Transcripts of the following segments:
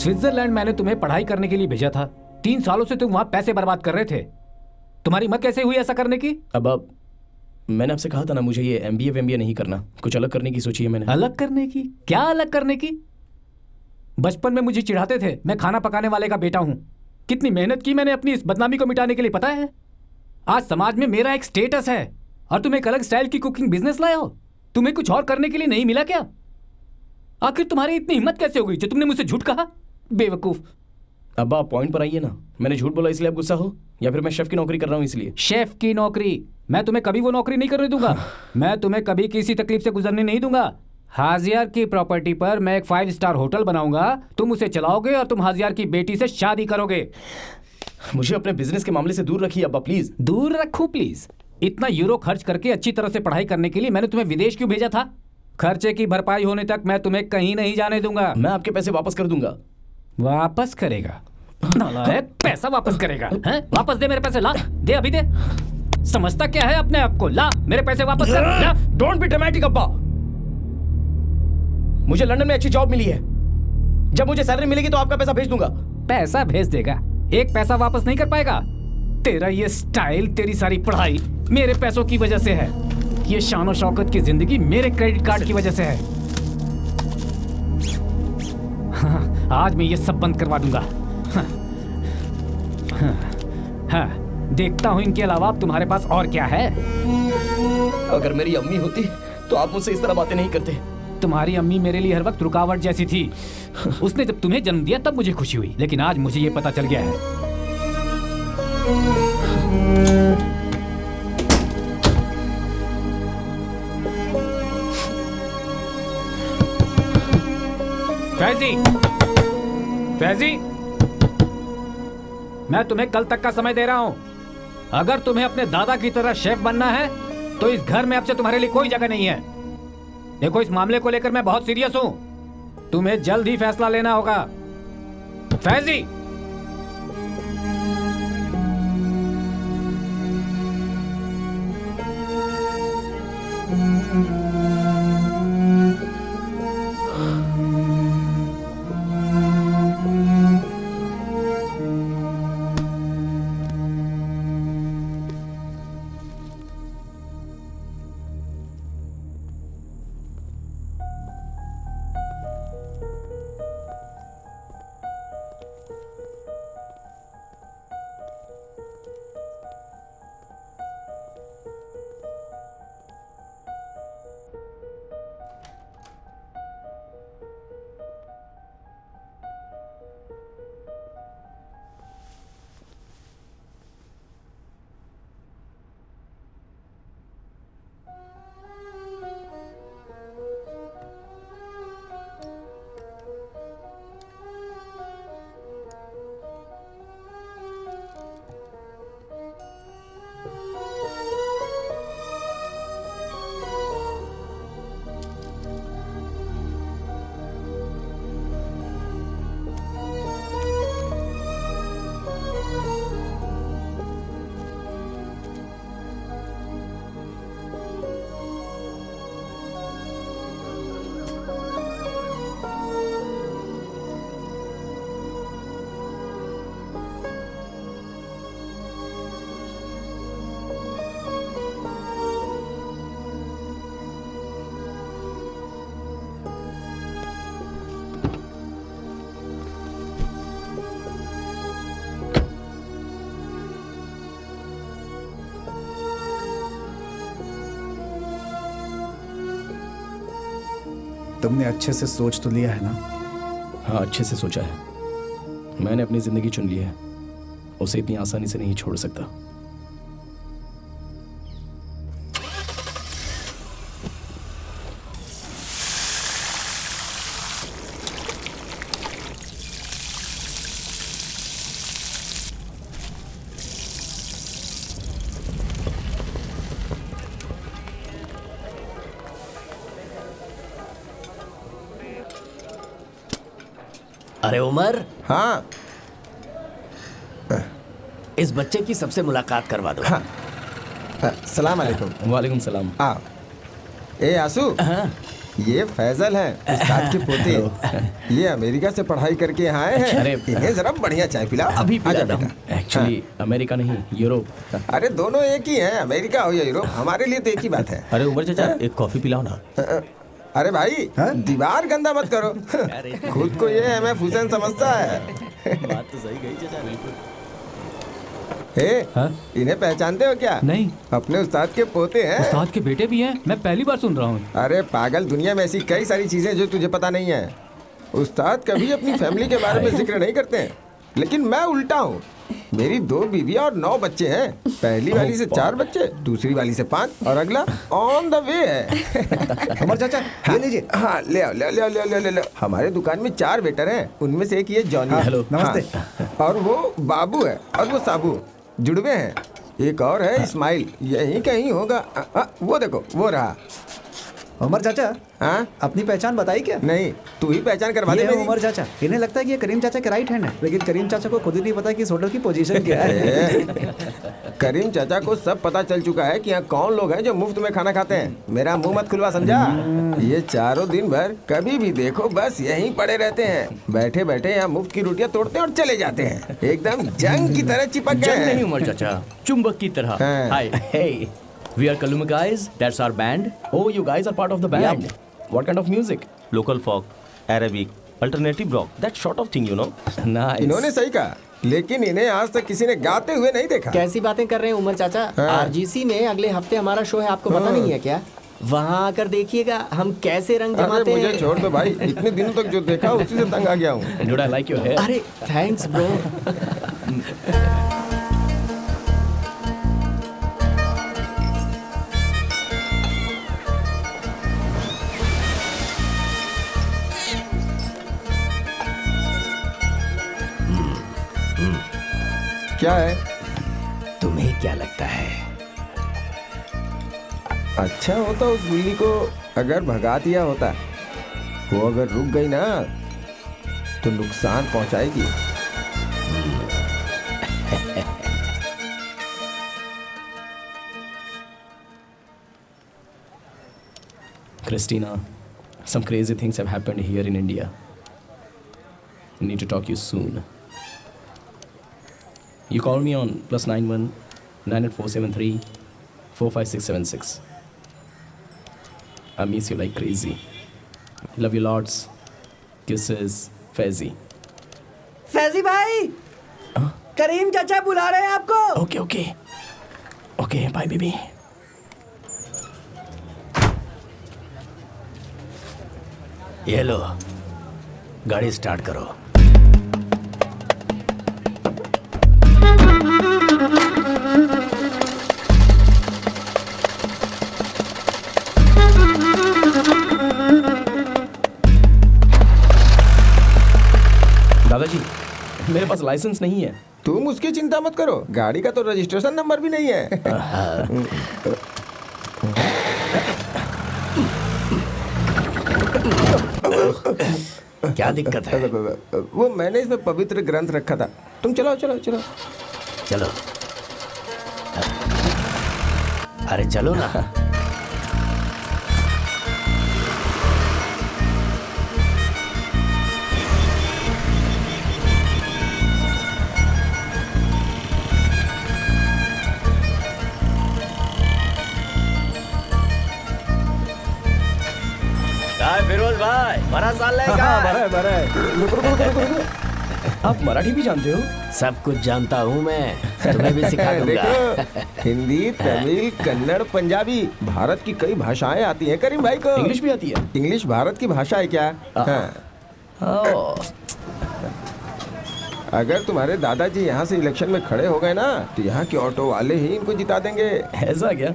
Switzerland मैंने तुम्हें पढ़ाई करने के लिए भेजा था। 3 सालों से तुम वहां पैसे बर्बाद कर रहे थे। तुम्हारी हिम्मत कैसे हुई ऐसा करने की? अब मैंने आपसे कहा था ना, मुझे ये MBA नहीं करना, कुछ अलग करने की सोची है मैंने। अलग करने की? क्या अलग करने की? बचपन में मुझे चिढ़ाते थे, मैं खाना पकाने वाले का बेटा हूं। कितनी मेहनत की मैंने अपनी इस बदनामी को मिटाने के लिए, पता है? आज समाज में मेरा एक स्टेटस है और तुम एक अलग स्टाइल की कुकिंग बिजनेस लाए हो। तुम्हें कुछ और करने के लिए नहीं मिला क्या? आखिर तुम्हारी इतनी हिम्मत कैसे हो गई जो तुमने मुझसे झूठ कहा? बेवकूफ। अब आप पॉइंट पर आइए ना। मैंने झूठ बोला इसलिए आप गुस्सा हो, या फिर मैं शेफ की नौकरी कर रहा हूँ इसलिए? शेफ की नौकरी? मैं तुम्हें कभी वो नौकरी नहीं करने दूंगा। मैं तुम्हें कभी किसी तकलीफ से गुजरने नहीं दूंगा। हाजियार की प्रॉपर्टी पर मैं एक 5 स्टार होटल बनाऊंगा, तुम उसे चलाओगे और तुम हाजियार की बेटी से शादी करोगे। मुझे अपने बिजनेस के मामले से दूर रखिए अब्बा, प्लीज। दूर रखूं प्लीज? इतना यूरो खर्च करके अच्छी तरह से पढ़ाई करने के लिए मैंने तुम्हें विदेश क्यों भेजा था? खर्चे की भरपाई होने तक मैं तुम्हें कहीं नहीं जाने दूंगा। मैं आपके पैसे वापस कर दूंगा। वापस करेगा? नालायक, पैसा वापस करेगा? हैं? वापस दे मेरे पैसे, ला दे, अभी दे। समझता क्या है अपने आप को? ला मेरे पैसे वापस कर, ला। डोंट बी ड्रामेटिक अब्बा। मुझे लंदन में अच्छी जॉब मिली है, जब मुझे सैलरी मिलेगी तो आपका पैसा भेज दूंगा। पैसा भेज देगा? एक पैसा वापस नहीं कर पाएगा। तेरा ये स्टाइल, तेरी सारी पढ़ाई मेरे पैसों की वजह से है। ये शान शौकत की जिंदगी मेरे क्रेडिट कार्ड की वजह से है। हाँ, आज मैं ये सब बंद करवा दूंगा। हाँ, हाँ, हाँ, देखता हूं इनके अलावा अब तुम्हारे पास और क्या है। अगर मेरी अम्मी होती तो आप मुझसे इस तरह बातें नहीं करते। तुम्हारी अम्मी मेरे लिए हर वक्त रुकावट जैसी थी। उसने जब तुम्हें जन्म दिया तब मुझे खुशी हुई, लेकिन आज मुझे ये पता चल गया है। फैजी, फैजी, मैं तुम्हें कल तक का समय दे रहा हूं। अगर तुम्हें अपने दादा की तरह शेफ बनना है तो इस घर में अब से तुम्हारे लिए कोई जगह नहीं है। देखो, इस मामले को लेकर मैं बहुत सीरियस हूं। तुम्हें जल्द ही फैसला लेना होगा। फैजी, तुमने अच्छे से सोच तो लिया है ना? हाँ, अच्छे से सोचा है। मैंने अपनी जिंदगी चुन ली है, उसे इतनी आसानी से नहीं छोड़ सकता। अरे उमर, हाँ इस बच्चे की सबसे मुलाकात करवा दो। हाँ, सलाम अलैकुम। वालेकुम सलाम। ए आसू, हाँ, ये फैजल हैं, उस्ताद के पोते। ये अमेरिका से पढ़ाई करके यहाँ आए हैं। अरे, इन्हें जरा बढ़िया चाय पिलाओ। अभी आजा पिलाता हूँ। बेटा। एक्चुअली अमेरिका नहीं, यूरोप। अरे दोनों एक ही हैं, अमेरिका हो या यूरोप, हमारे लिए तो एक ही बात है। अरे उमर चाचा एक कॉफी पिलाओ ना। अरे भाई, दीवार गंदा मत करो। खुद को ये एमएफ हुसैन समझता है। बात तो सही गई चाचा, बिल्कुल। हाँ? इन्हें पहचानते हो क्या? नहीं। अपने उस्ताद के पोते हैं। उस्ताद के बेटे भी हैं? मैं पहली बार सुन रहा हूँ। अरे पागल, दुनिया में ऐसी कई सारी चीजें जो तुझे पता नहीं है। उस्ताद कभी अपनी फैमिली के बारे में जिक्र नहीं करते हैं, लेकिन मैं उल्टा हूँ। मेरी 2 बीवियां और 9 बच्चे हैं। पहली वाली से 4 बच्चे, दूसरी वाली से 5 और अगला ऑन द वे है। उमर चाचा, ये लीजिए। हाँ ले आओ, ले ले ले ले ले। हमारे दुकान में 4 वेटर हैं, उनमें से एक ये जॉनी। हेलो, नमस्ते। हाँ, और वो बाबू है और वो साबू, जुड़वे हैं। एक और है इस्माइल, यही कहीं होगा। वो देखो, वो रहा। उमर चाचा, हाँ अपनी पहचान बताई क्या? नहीं, तू ही पहचान करवा दे ये है मेरी। उमर चाचा। इन्हें लगता है कि ये करीम चाचा के राइट हैंड है, लेकिन करीम चाचा को खुद ही नहीं पता कि इस होटल की पोजीशन क्या है। करीम चाचा को सब पता चल चुका है कि यहाँ कौन लोग हैं जो मुफ्त में खाना खाते हैं। मेरा मुंह मत खुलवा, समझा? ये चारों दिन भर कभी भी देखो बस यहीं पड़े रहते हैं। बैठे बैठे यहाँ मुफ्त की रोटियां तोड़ते हैं और चले जाते हैं। एकदम जंग की तरह चिपक गए जंग नहीं हैं। उमर चाचा, चुंबक की तरह। हाँ। हाय, hey, we are Kaluma guys. That's our band. Oh, you guys are part of the band. What kind of music? Local folk, Arabic, alternative rock, that sort of thing, you know. Nice. इन्होंने सही कहा, लेकिन इन्हें आज तक किसी ने गाते हुए नहीं देखा। कैसी बातें कर रहे हैं उमर चाचा? हाँ। आरजीसी में अगले हफ्ते हमारा शो है, आपको पता नहीं है क्या? वहाँ आकर देखिएगा हम कैसे रंग अरे जमाते मुझे हैं। छोड़ दो भाई, इतने दिनों तक जो देखा उसी से तंग आ गया हूँ। Dude, I like your hair. अरे थैंक्स ब्रो। क्या है? तुम्हें क्या लगता है? अच्छा होता उस बिल्ली को अगर भगा दिया होता। वो अगर रुक गई ना तो नुकसान पहुंचाएगी। Christina, some crazy things have happened here in India. Need to talk to you soon. You call me on +91 98473 45676. I miss you like crazy. Love you lots. Kisses, Faizi. Faizi भाई, करीम चाचा बुला रहे हैं आपको। Okay, okay. Okay, bye baby. ये लो, गाड़ी start करो। दादाजी, मेरे पास लाइसेंस नहीं है। तुम उसकी चिंता मत करो, गाड़ी का तो रजिस्ट्रेशन नंबर भी नहीं है। क्या दिक्कत है? वो मैंने इसमें पवित्र ग्रंथ रखा था। तुम चलो चलो चलो। चलो, अरे चलो ना। फिरोज भाई, बड़ा साल लेगा। आप मराठी भी जानते हो? सब कुछ जानता हूँ मैं, तुम्हें भी सिखा दूंगा। देखो, हिंदी, तमिल, कन्नड़, पंजाबी, भारत की कई भाषाएं आती हैं करीम भाई को। इंग्लिश भी आती है? इंग्लिश भारत की भाषा है क्या? हाँ। अगर तुम्हारे दादाजी यहाँ से इलेक्शन में खड़े हो गए ना तो यहाँ के ऑटो वाले ही इनको जिता देंगे। ऐसा क्या?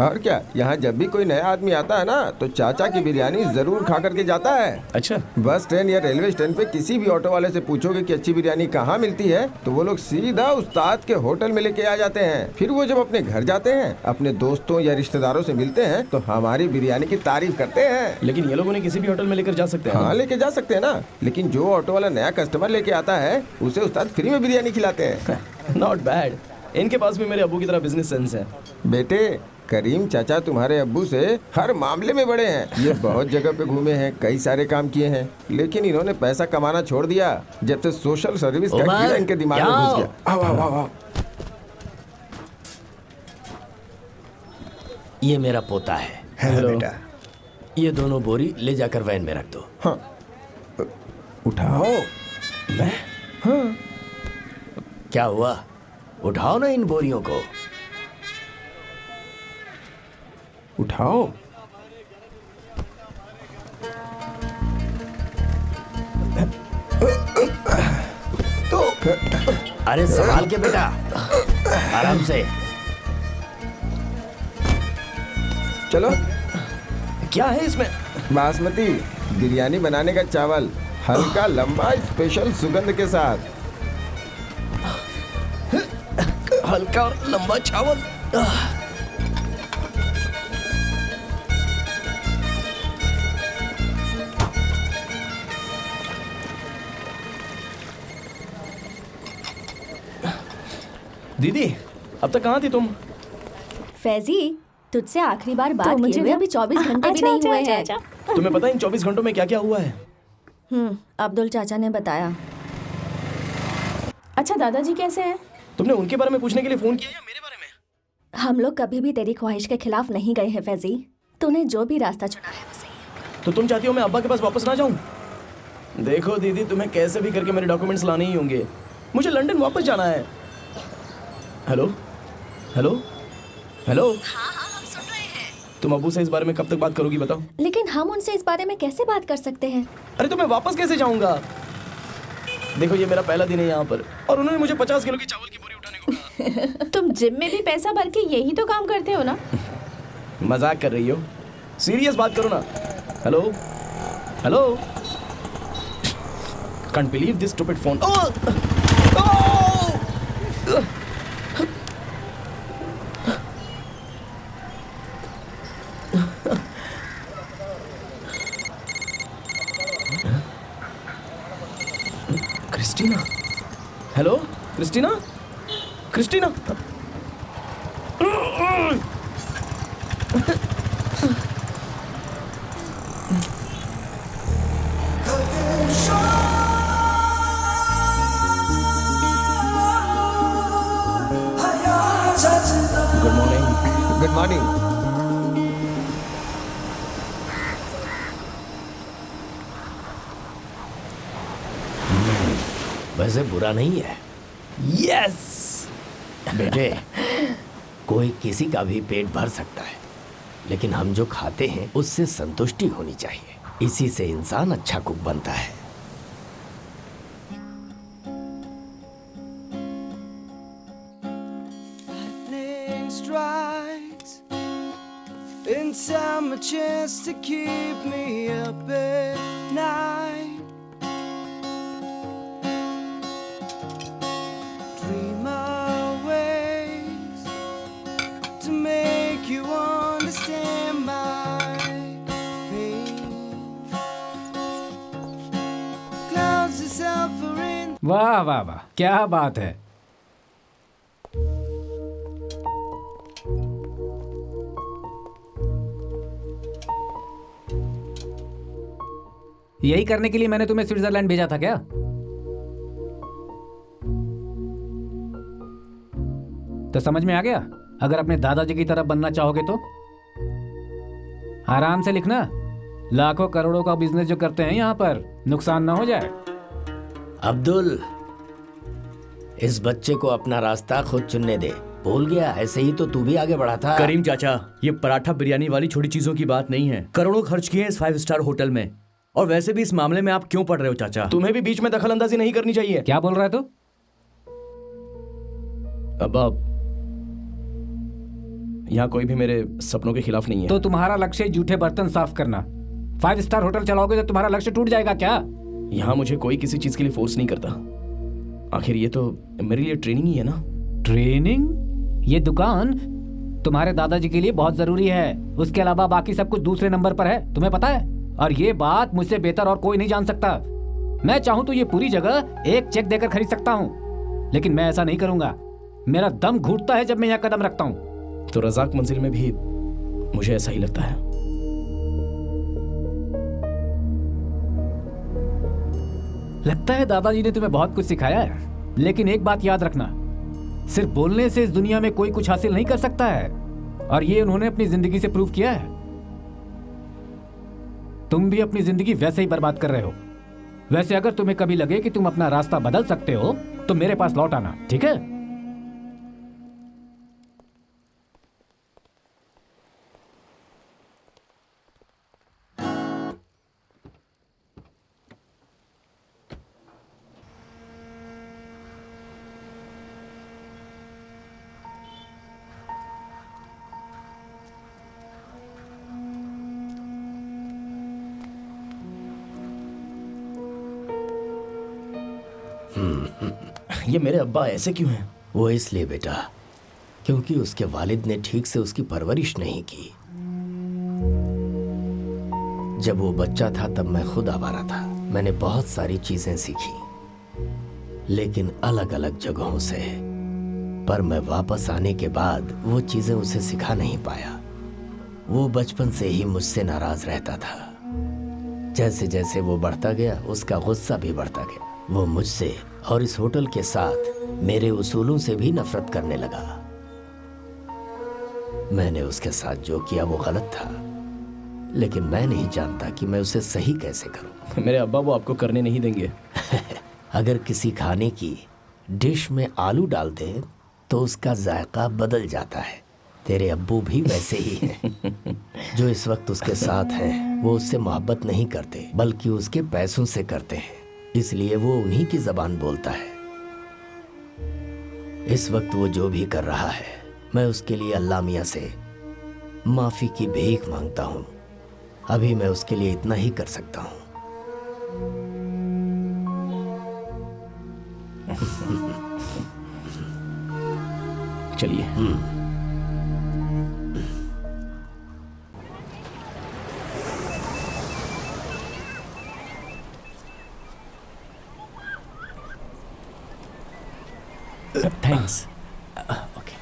और क्या, यहाँ जब भी कोई नया आदमी आता है ना तो चाचा की बिरयानी जरूर खा करके जाता है। अच्छा। बस स्टैंड या रेलवे स्टैंड पे किसी भी ऑटो वाले से पूछोगे कि अच्छी बिरयानी कहाँ मिलती है तो वो लोग सीधा उस्ताद के होटल में लेके आ जाते हैं। फिर वो जब अपने घर जाते हैं, अपने दोस्तों या रिश्तेदारों से मिलते हैं तो हमारी बिरयानी की तारीफ करते हैं। लेकिन ये लोग उन्हें किसी भी होटल में लेकर जा सकते हैं? हाँ, लेके जा सकते हैं ना, लेकिन जो ऑटो वाला नया कस्टमर लेके आता है उसे उस्ताद फ्री में बिरयानी खिलाते हैं। Not bad. इनके पास भी मेरे अबू की तरह बिजनेस सेंस है। बेटे, करीम चाचा तुम्हारे अब्बू से हर मामले में बड़े हैं। ये बहुत जगह पे घूमे हैं, कई सारे काम किए हैं, लेकिन इन्होंने पैसा कमाना छोड़ दिया जब से सोशल सर्विस का उमर, कीड़ा इनके दिमाग में यहाँ घुस गया। आओ आओ आओ आओ। ये मेरा पोता है। हेलो बेटा। ये दोनों बोरी ले जाकर वैन में रख दो। हाँ उठाओ। मैं? क्या हुआ? उठाओ ना इन बोरियों को। उठाओ। अरे संभाल के बेटा, आराम से। चलो। क्या है इसमें? बासमती बिरयानी बनाने का चावल, हल्का लंबा स्पेशल सुगंध के साथ। हल्का और लंबा चावल। दीदी अब तक कहाँ थी तुम? फैजी, तुझसे आखिरी बार बात किए हुए अभी 24 घंटे भी नहीं हुए हैं। तुम्हें पता है इन 24 घंटों में क्या क्या हुआ है? अब्दुल चाचा ने बताया। अच्छा दादाजी कैसे हैं? तुमने उनके बारे में पूछने के लिए फोन किया या मेरे बारे में? हम लोग कभी भी तेरी ख्वाहिश के खिलाफ नहीं गए हैं फैजी। तूने जो भी रास्ता चुना है वो सही है। तो तुम चाहती हो मैं अब्बा के पास वापस ना जाऊं? देखो दीदी, तुम्हें कैसे भी करके मेरे डॉक्यूमेंट्स लाने ही होंगे। मुझे लंदन वापस जाना है। Hello hello hello. हाँ, हम सुन रहे हैं। तुम अब्बू से इस बारे में कब तक बात करोगी बताओ? लेकिन हम उनसे इस बारे में कैसे बात कर सकते हैं? अरे तो मैं वापस कैसे जाऊंगा? देखो ये मेरा पहला दिन है यहाँ पर और उन्होंने मुझे 50 किलो की चावल की बोरी उठाने को कहा। तुम जिम में भी पैसा भर के यही तो काम करते हो ना? मजाक कर रही हो? सीरियस बात करो ना। Hello hello. Can't believe this stupid phone. Christina. Hello Christina. Christina. Good morning. Good morning. वैसे बुरा नहीं है। यस बेटे, कोई किसी का भी पेट भर सकता है, लेकिन हम जो खाते हैं उससे संतुष्टि होनी चाहिए। इसी से इंसान अच्छा कुक बनता है। Time a chance to keep me up at night. Dream of ways to make you understand my pain. Clouds are suffering. वाह वाह वाह, क्या बात है। यही करने के लिए मैंने तुम्हें स्विट्जरलैंड भेजा था क्या? तो समझ में आ गया? अगर अपने दादाजी की तरह बनना चाहोगे तो आराम से लिखना। लाखों करोड़ों का बिजनेस जो करते हैं यहाँ पर, नुकसान ना हो जाए। अब्दुल, इस बच्चे को अपना रास्ता खुद चुनने दे। भूल गया? ऐसे ही तो तू भी आगे बढ़ा था। करीम चाचा, ये पराठा बिरयानी वाली छोटी चीजों की बात नहीं है। करोड़ों खर्च किए इस 5 स्टार होटल में, और वैसे भी इस मामले में आप क्यों पड़ रहे हो चाचा? तुम्हें भी बीच में दखल अंदाजी नहीं करनी चाहिए। क्या बोल रहा है तू? अब यहाँ कोई भी मेरे सपनों के खिलाफ नहीं है। तो तुम्हारा लक्ष्य झूठे बर्तन साफ करना। 5 स्टार होटल चलाओगे तो तुम्हारा लक्ष्य टूट जाएगा क्या? यहाँ मुझे कोई किसी चीज के लिए फोर्स नहीं करता। आखिर ये तो मेरे लिए ट्रेनिंग ही है ना। ट्रेनिंग? ये दुकान तुम्हारे दादाजी के लिए बहुत जरूरी है। उसके अलावा बाकी सब कुछ दूसरे नंबर पर है, तुम्हें पता है। और ये बात मुझसे बेहतर और कोई नहीं जान सकता। मैं चाहूं तो ये पूरी जगह एक चेक देकर खरीद सकता हूं, लेकिन मैं ऐसा नहीं करूंगा। मेरा दम घुटता है जब मैं यहाँ कदम रखता हूं। तो रजाक मंजिल में भी मुझे ऐसा ही लगता है। लगता है दादाजी ने तुम्हें बहुत कुछ सिखाया है, लेकिन एक बात याद रखना, सिर्फ बोलने से इस दुनिया में कोई कुछ हासिल नहीं कर सकता है, और ये उन्होंने अपनी जिंदगी से प्रूव किया है। तुम भी अपनी जिंदगी वैसे ही बर्बाद कर रहे हो। वैसे अगर तुम्हें कभी लगे कि तुम अपना रास्ता बदल सकते हो तो मेरे पास लौट आना, ठीक है? ये मेरे अब्बा ऐसे क्यों हैं? वो इसलिए बेटा क्योंकि उसके वालिद ने ठीक से उसकी परवरिश नहीं की। जब वो बच्चा था तब मैं खुद आवारा था। मैंने बहुत सारी चीजें सीखी, लेकिन अलग अलग जगहों से। पर मैं वापस आने के बाद वो चीजें उसे सिखा नहीं पाया। वो बचपन से ही मुझसे नाराज रहता था। जैसे जैसे वो बढ़ता गया उसका गुस्सा भी बढ़ता गया। वो मुझसे और इस होटल के साथ मेरे उसूलों से भी नफरत करने लगा। मैंने उसके साथ जो किया वो गलत था, लेकिन मैं नहीं जानता कि मैं उसे सही कैसे करूं। मेरे अब्बा वो आपको करने नहीं देंगे। अगर किसी खाने की डिश में आलू डाल दें तो उसका जायका बदल जाता है। तेरे अब्बू भी वैसे ही हैं। जो इस वक्त उसके साथ हैं वो उससे मोहब्बत नहीं करते बल्कि उसके पैसों से करते हैं, इसलिए वो उन्हीं की जबान बोलता है। इस वक्त वो जो भी कर रहा है मैं उसके लिए अल्लाह मियां से माफी की भीख मांगता हूँ। अभी मैं उसके लिए इतना ही कर सकता हूँ। चलिए। थैंक्स। ओके।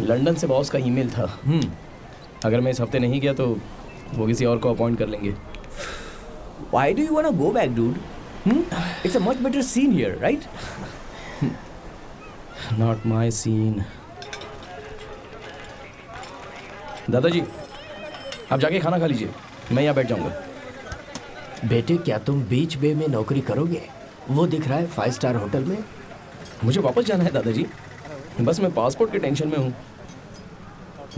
लंदन से बॉस का ईमेल था। अगर मैं इस हफ्ते नहीं गया तो वो किसी और को अपॉइंट कर लेंगे। Why do you want to go back, dude? It's a much better scene here, right? Not my scene. दादाजी, आप जाके खाना खा लीजिए, मैं यहाँ बैठ जाऊंगा। बेटे, क्या तुम बीच बे में नौकरी करोगे? वो दिख रहा है 5 स्टार होटल में। मुझे वापस जाना है दादाजी, बस मैं पासपोर्ट के टेंशन में हूँ।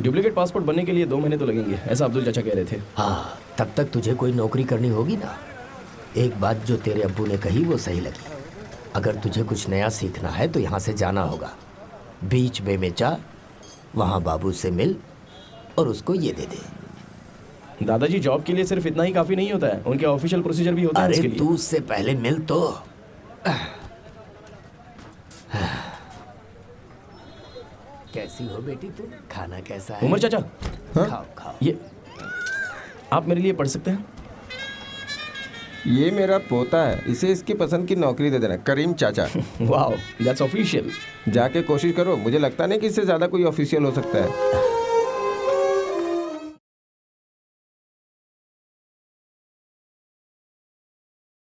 डुप्लीकेट पासपोर्ट बनने के लिए 2 महीने तो लगेंगे, ऐसा अब्दुल चाचा कह रहे थे। हाँ, तब तक तुझे कोई नौकरी करनी होगी ना। एक बात जो तेरे अब्बू ने कही वो सही लगी। अगर तुझे कुछ नया सीखना है तो यहाँ से जाना होगा। बीच बे में जा, वहाँ बाबू से मिल और उसको ये दे दे। दादाजी, जॉब के लिए सिर्फ इतना ही काफी नहीं होता है, उनके ऑफिशियल प्रोसीजर भी होता है उसके लिए। तू उससे पहले मिल तो। कैसी हो बेटी तुम? खाना कैसा है? उमर चाचा, खाओ खाओ। ये आप मेरे लिए पढ़ सकते हैं? ये मेरा पोता है, इसे इसकी पसंद की नौकरी दे देना, करीम चाचा। Wow, that's official. जाके कोशिश करो, मुझे लगता नहीं कि इससे ज्यादा कोई ऑफिशियल हो सकता है।